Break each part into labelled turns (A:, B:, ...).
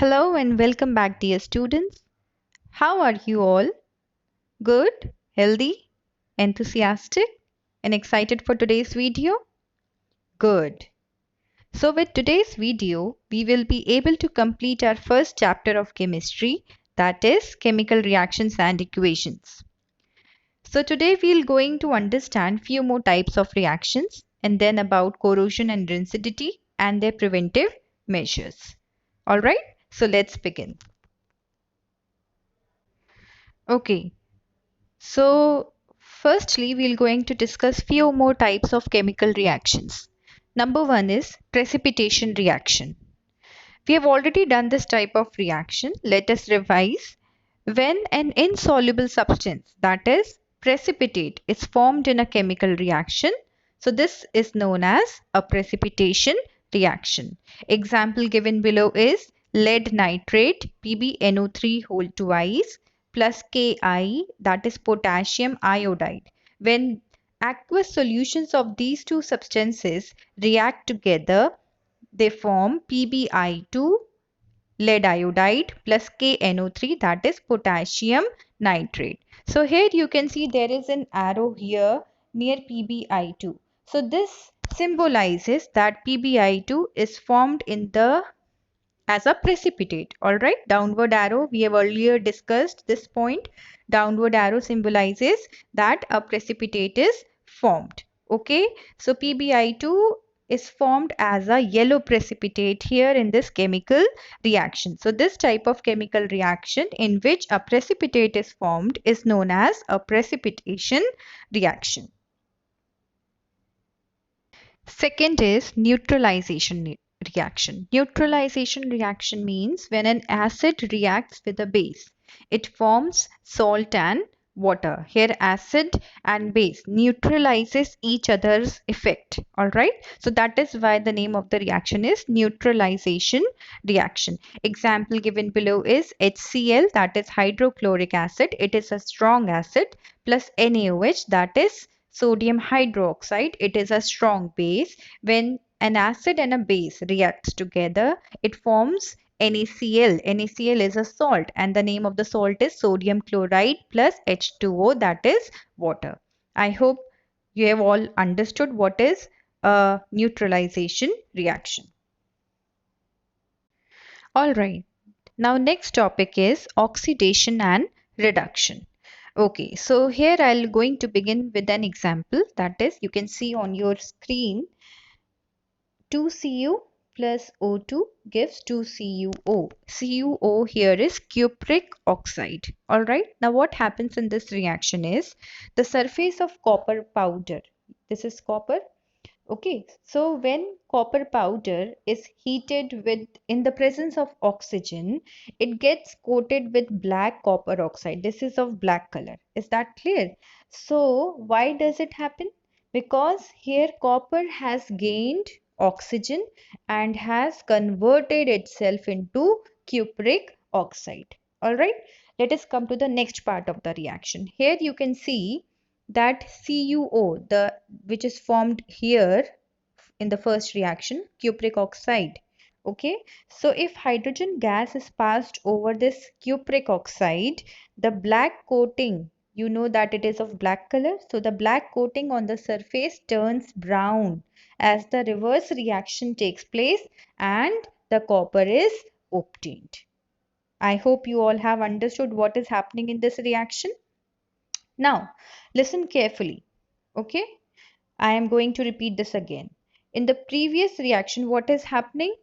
A: Hello and welcome back, dear students. How are you all? Good, healthy, enthusiastic, and excited for today's video? Good. So, with today's video, we will be able to complete our first chapter of chemistry, that is, chemical reactions and equations. So, today we're going to understand few more types of reactions and then about corrosion and rancidity and their preventive measures. Alright, so let's begin. Okay, so firstly, we're going to discuss few more types of chemical reactions. Number one is precipitation reaction. We have already done this type of reaction. Let us revise. When an insoluble substance, that is precipitate, is formed in a chemical reaction, so this is known as a precipitation reaction. Example given below is lead nitrate PbNO3 whole twice plus Ki, that is potassium iodide. When aqueous solutions of these two substances react together, they form PbI2 lead iodide plus KNO3, that is potassium nitrate. So here you can see there is an arrow here near PbI2. So this symbolizes that PbI2 is formed in the as a precipitate. Alright, downward arrow, we have earlier discussed this point. Downward arrow symbolizes that a precipitate is formed. Okay, so PbI2 is formed as a yellow precipitate here in this chemical reaction. So this type of chemical reaction in which a precipitate is formed is known as a precipitation reaction. Second is neutralization reaction. Neutralization reaction means when an acid reacts with a base, it forms salt and water. Here acid and base neutralizes each other's effect. Alright, so that is why the name of the reaction is neutralization reaction. Example given below is HCl, that is hydrochloric acid. It is a strong acid, plus NaOH, that is sodium hydroxide. It is a strong base. When an acid and a base reacts together, it forms NaCl. NaCl is a salt and the name of the salt is sodium chloride plus H2O, that is water. I hope you have all understood what is a neutralization reaction. Alright, now next topic is oxidation and reduction. Okay, so here I'll going to begin with an example, that is you can see on your screen 2Cu plus O2 gives 2CuO. CuO here is cupric oxide. Alright, now what happens in this reaction is the surface of copper powder, this is copper. Okay, so when copper powder is heated with in the presence of oxygen, it gets coated with black copper oxide. This is of black color. Is that clear? So why does it happen? Because here copper has gained oxygen and has converted itself into cupric oxide. All right, let us come to the next part of the reaction. Here you can see that CuO, the which is formed here in the first reaction, cupric oxide. Okay, so if hydrogen gas is passed over this cupric oxide, the black coating, you know that it is of black color, so the black coating on the surface turns brown as the reverse reaction takes place and the copper is obtained. I hope you all have understood what is happening in this reaction. Now, listen carefully. Okay, I am going to repeat this again. In the previous reaction, what is happening?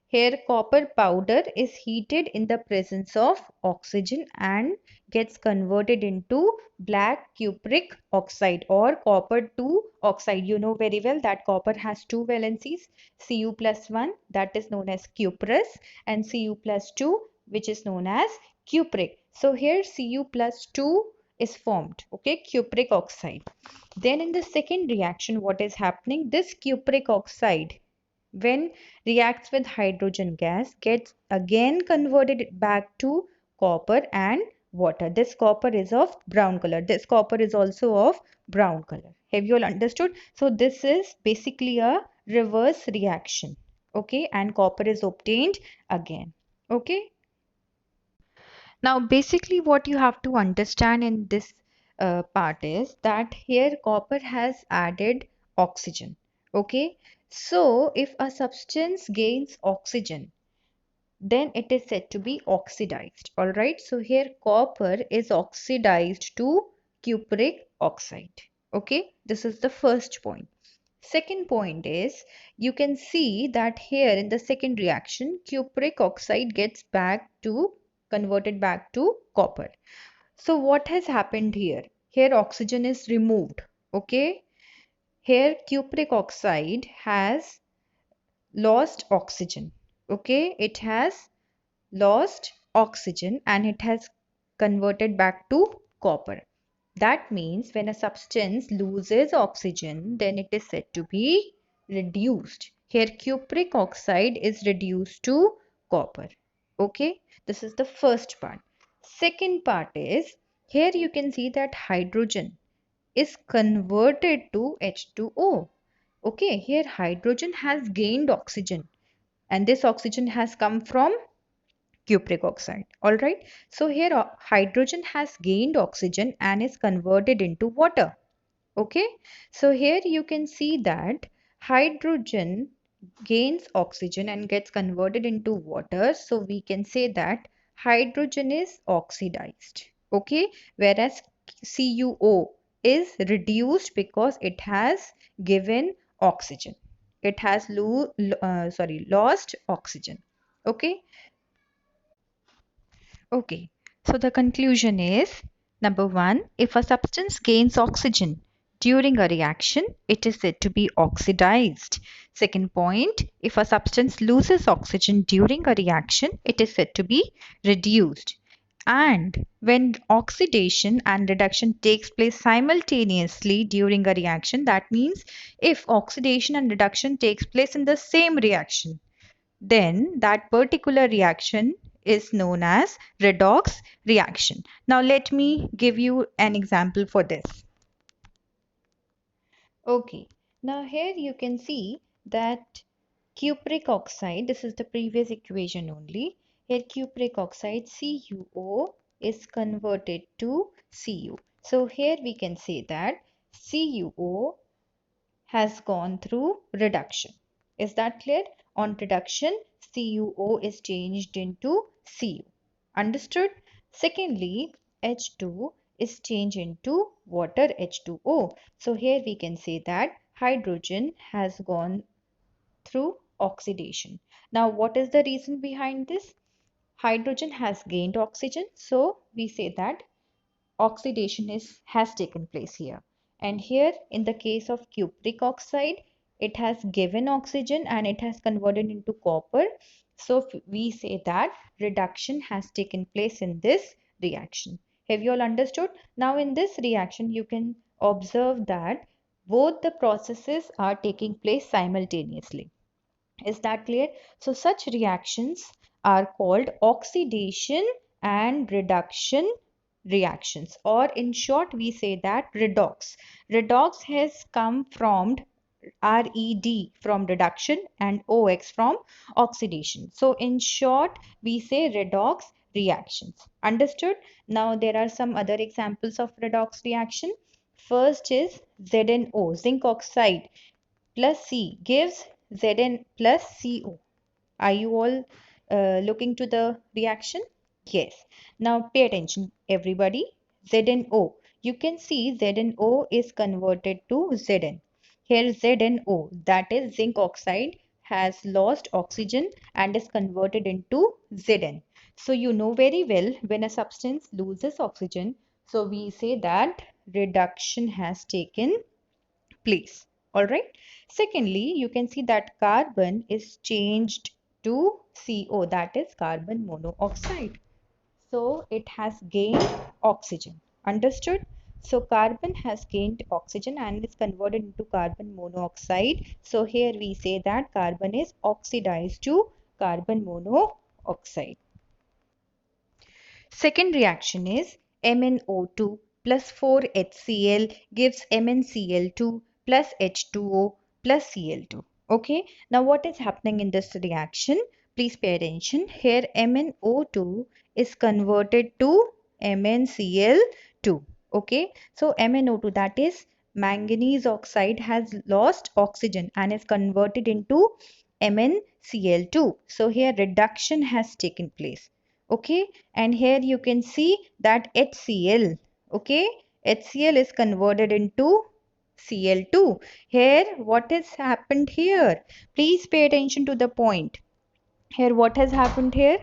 A: Here, copper powder is heated in the presence of oxygen and gets converted into black cupric oxide or copper 2 oxide. You know very well that copper has two valencies, Cu plus 1, that is known as cuprous, and Cu plus 2, which is known as cupric. So here Cu plus 2 is formed, okay, cupric oxide. Then in the second reaction, what is happening? This cupric oxide, when reacts with hydrogen gas, gets again converted back to copper and water. This copper is of brown color. This copper is also of brown color. Have you all understood? So this is basically a reverse reaction, okay, and copper is obtained again. Okay. Now, basically, what you have to understand in this part is that here copper has added oxygen. Okay. So, if a substance gains oxygen, then it is said to be oxidized. All right. So, here copper is oxidized to cupric oxide. Okay. This is the first point. Second point is you can see that here in the second reaction, cupric oxide gets converted back to copper. So what has happened here? Here oxygen is removed. Okay. Here cupric oxide has lost oxygen. Okay. It has lost oxygen and it has converted back to copper. That means when a substance loses oxygen, then it is said to be reduced. Here cupric oxide is reduced to copper. Okay, this is the first part. Second part is here you can see that hydrogen is converted to H2O. Okay, here hydrogen has gained oxygen and this oxygen has come from cupric oxide. All right. So here hydrogen has gained oxygen and is converted into water. Okay. So here you can see that hydrogen gains oxygen and gets converted into water. So we can say that hydrogen is oxidized. Okay. Whereas CuO is reduced because it has given oxygen. It has lost oxygen. Okay. Okay, so the conclusion is number one, if a substance gains oxygen during a reaction, it is said to be oxidized. Second point, if a substance loses oxygen during a reaction, it is said to be reduced. And when oxidation and reduction takes place simultaneously during a reaction, that means if oxidation and reduction takes place in the same reaction, then that particular reaction is known as redox reaction. Now let me give you an example for this. Okay, now here you can see that cupric oxide, this is the previous equation only. Here cupric oxide CuO is converted to Cu. So here we can say that CuO has gone through reduction. Is that clear? On reduction, CuO is changed into Cu. Understood? Secondly, H2 is changed into water H2O. So here we can say that hydrogen has gone through oxidation. Now, what is the reason behind this? Hydrogen has gained oxygen. So we say that has taken place here. And here in the case of cupric oxide, it has given oxygen and it has converted into copper. So we say that reduction has taken place in this reaction. Have you all understood? Now in this reaction, you can observe that both the processes are taking place simultaneously. Is that clear? So such reactions are called oxidation and reduction reactions, or in short we say that redox. Redox has come from RED from reduction and OX from oxidation. So in short we say redox reactions. Understood? Now there are some other examples of redox reaction. First is ZnO, zinc oxide plus C gives Zn plus Co. Are you all looking to the reaction? Yes. Now pay attention, everybody. ZnO. You can see ZnO is converted to Zn. Here ZnO, that is zinc oxide, has lost oxygen and is converted into Zn. So you know very well when a substance loses oxygen, so we say that reduction has taken place. All right. Secondly, you can see that carbon is changed to CO, that is carbon monoxide. So it has gained oxygen. Understood? So carbon has gained oxygen and is converted into carbon monoxide. So here we say that carbon is oxidized to carbon monoxide. Second reaction is MnO2 plus 4HCl gives MnCl2 plus H2O plus Cl2. Okay, now what is happening in this reaction? Please pay attention. Here MnO2 is converted to MnCl2. Okay, so MnO2, that is manganese oxide, has lost oxygen and is converted into MnCl2. So here reduction has taken place. Okay, and here you can see that HCl. Okay, HCl is converted into Cl2. Here, what has happened here? Please pay attention to the point. Here, what has happened here?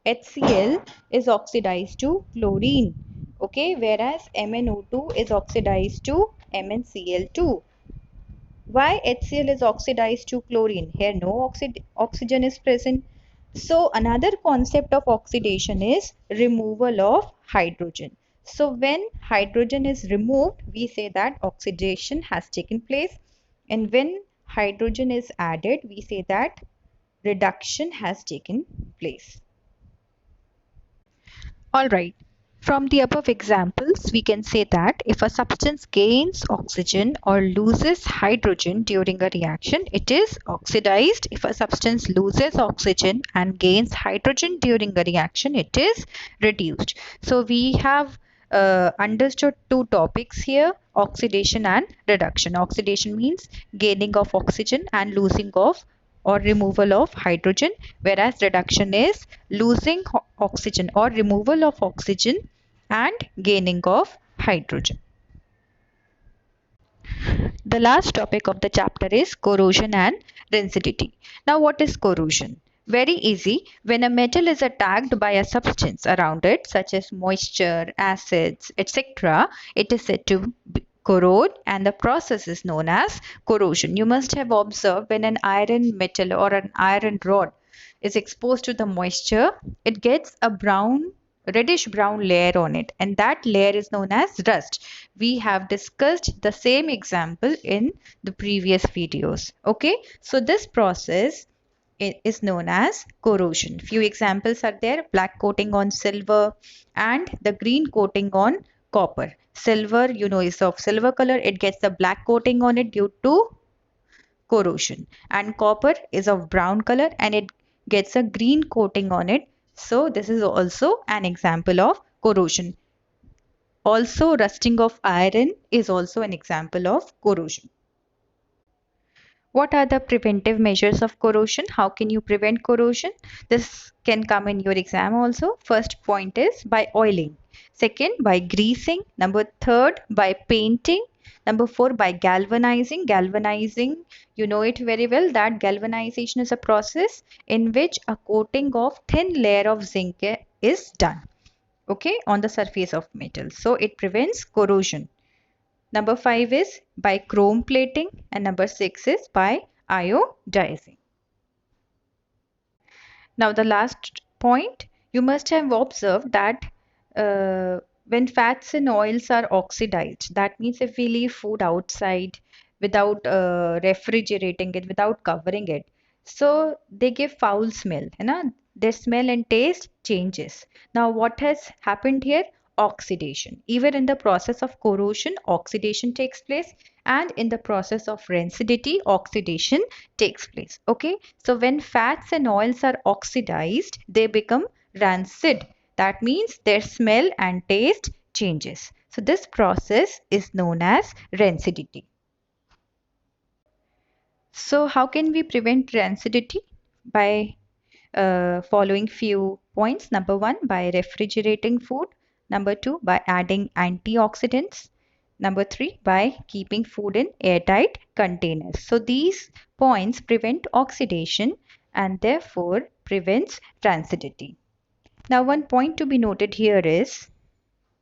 A: HCl is oxidized to chlorine. Okay, whereas MnO2 is oxidized to MnCl2. Why HCl is oxidized to chlorine? Here, no oxygen is present. So, another concept of oxidation is removal of hydrogen. So, when hydrogen is removed, we say that oxidation has taken place. And when hydrogen is added, we say that reduction has taken place. Alright, from the above examples, we can say that if a substance gains oxygen or loses hydrogen during a reaction, it is oxidized. If a substance loses oxygen and gains hydrogen during a reaction, it is reduced. So we have understood two topics here, oxidation and reduction. Oxidation means gaining of oxygen and losing of or removal of hydrogen, whereas reduction is losing oxygen or removal of oxygen and gaining of hydrogen. The last topic of the chapter is corrosion and rancidity. Now, what is corrosion? Very easy. When a metal is attacked by a substance around it, such as moisture, acids, etc., it is said to corrode, and the process is known as corrosion. You must have observed when an iron metal or an iron rod is exposed to the moisture, it gets a reddish brown layer on it, and that layer is known as rust. We have discussed the same example in the previous videos. Okay, so this process is known as corrosion. Few examples are there: black coating on silver and the green coating on copper. Silver, you know, is of silver color. It gets the black coating on it due to corrosion, and copper is of brown color and it gets a green coating on it. So this is also an example of corrosion. Also, rusting of iron is also an example of corrosion. What are the preventive measures of corrosion? How can you prevent corrosion? This can come in your exam also. First point is by oiling. Second, by greasing. Number third, by painting. Number four, by galvanizing. Galvanizing, you know it very well that galvanization is a process in which a coating of thin layer of zinc is done, okay, on the surface of metal. So it prevents corrosion. Number 5 is by chrome plating, and number 6 is by iodizing. Now the last point, you must have observed that when fats and oils are oxidized, that means if we leave food outside without refrigerating it, without covering it, so they give foul smell, you know? Their smell and taste changes. Now what has happened here? Oxidation. Even in the process of corrosion, oxidation takes place, and in the process of rancidity, oxidation takes place. Okay, so when fats and oils are oxidized, they become rancid. That means their smell and taste changes. So this process is known as rancidity. So how can we prevent rancidity? By following few points. Number one, by refrigerating food. Number two, by adding antioxidants. Number three, by keeping food in airtight containers. So these points prevent oxidation and therefore prevents rancidity. Now one point to be noted here is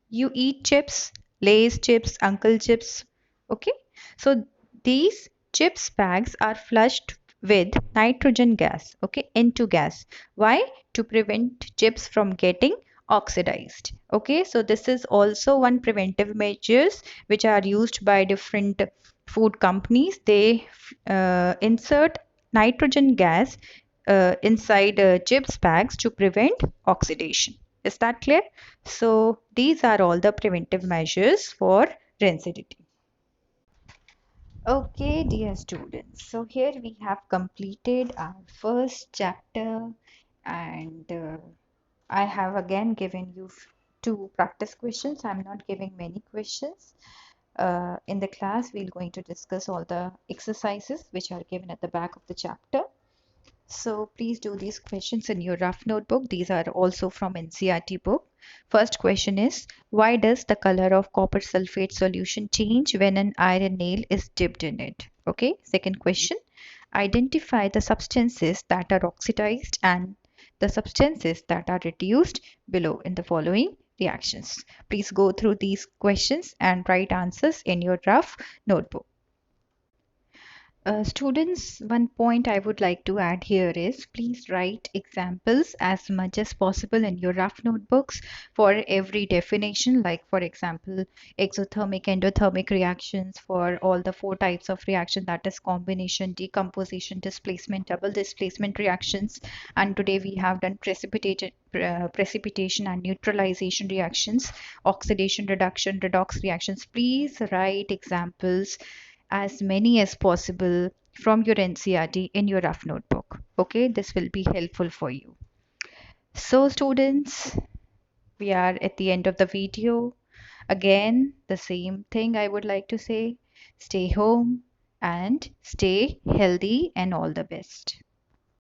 A: you eat chips, Lay's chips, Uncle chips. Okay, so these chips bags are flushed with nitrogen gas, okay, into gas. Why? To prevent chips from getting oxidized. Okay, so this is also one preventive measures which are used by different food companies. They insert nitrogen gas inside chips bags to prevent oxidation. Is that clear? So these are all the preventive measures for rancidity. Okay, dear students, so here we have completed our first chapter, and I have again given you two practice questions. I'm not giving many questions. In the class, we're going to discuss all the exercises which are given at the back of the chapter. So please do these questions in your rough notebook. These are also from NCERT book. First question is, why does the color of copper sulfate solution change when an iron nail is dipped in it? Okay. Second question, identify the substances that are oxidized and the substances that are reduced below in the following reactions. Please go through these questions and write answers in your rough notebook. Students, one point I would like to add here is please write examples as much as possible in your rough notebooks for every definition, like for example, exothermic, endothermic reactions for all the four types of reaction, that is combination, decomposition, displacement, double displacement reactions. And today we have done precipitation and neutralization reactions, oxidation, reduction, redox reactions. Please write examples as many as possible from your NCERT in your rough notebook. Okay, this will be helpful for you. So students, we are at the end of the video. Again, the same thing I would like to say. Stay home and stay healthy and all the best.